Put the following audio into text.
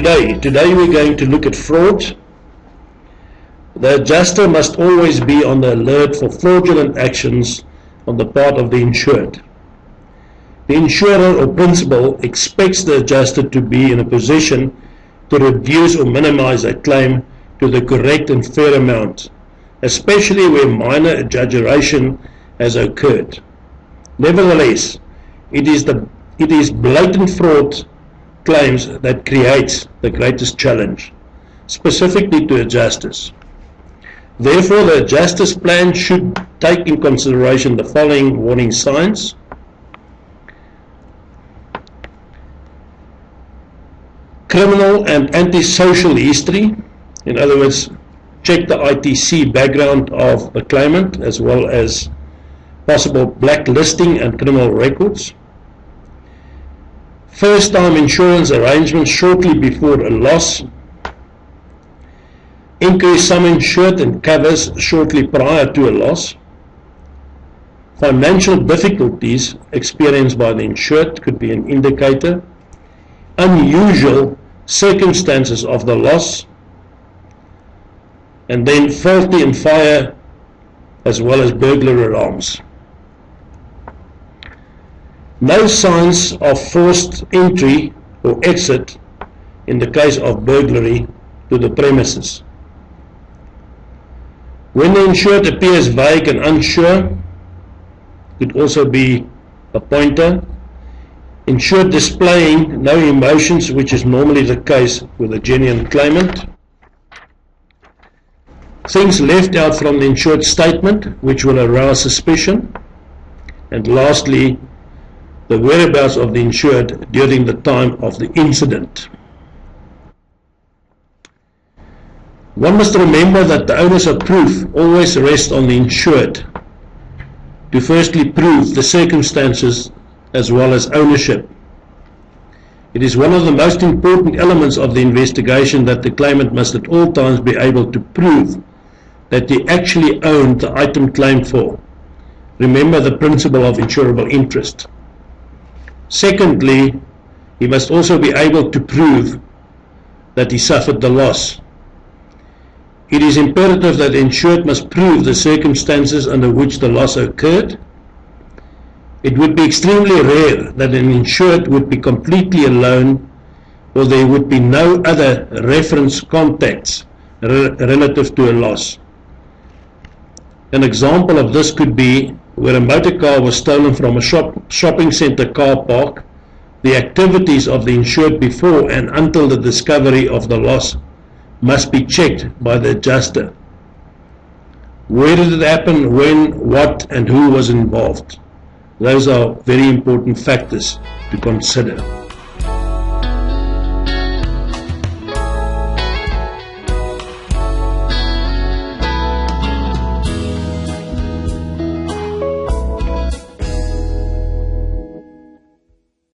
Today we're going to look at fraud. The adjuster must always be on the alert for fraudulent actions on the part of the insured. The insurer or principal expects the adjuster to be in a position to reduce or minimize a claim to the correct and fair amount, especially where minor exaggeration has occurred. Nevertheless, it is blatant fraud claims that creates the greatest challenge, specifically to adjusters. Therefore, the adjuster's plan should take in consideration the following warning signs. Criminal and antisocial history, in other words, check the ITC background of the claimant as well as possible blacklisting and criminal records. First-time insurance arrangements shortly before a loss. Increase sum insured and covers shortly prior to a loss. Financial difficulties experienced by the insured could be an indicator. Unusual circumstances of the loss. And then faulty and fire as well as burglar alarms. No signs of forced entry or exit in the case of burglary to the premises. When the insured appears vague and unsure, could also be a pointer. Insured displaying no emotions, which is normally the case with a genuine claimant. Things left out from the insured statement which will arouse suspicion. And lastly, the whereabouts of the insured during the time of the incident. One must remember that the onus of proof always rests on the insured to firstly prove the circumstances as well as ownership. It is one of the most important elements of the investigation that the claimant must at all times be able to prove that he actually owned the item claimed for. Remember the principle of insurable interest. Secondly, he must also be able to prove that he suffered the loss. It is imperative that the insured must prove the circumstances under which the loss occurred. It would be extremely rare that an insured would be completely alone or there would be no other reference contacts relative to a loss. An example of this could be where a motor car was stolen from a shopping center car park. The activities of the insured before and until the discovery of the loss must be checked by the adjuster. Where did it happen, when, what, and who was involved? Those are very important factors to consider.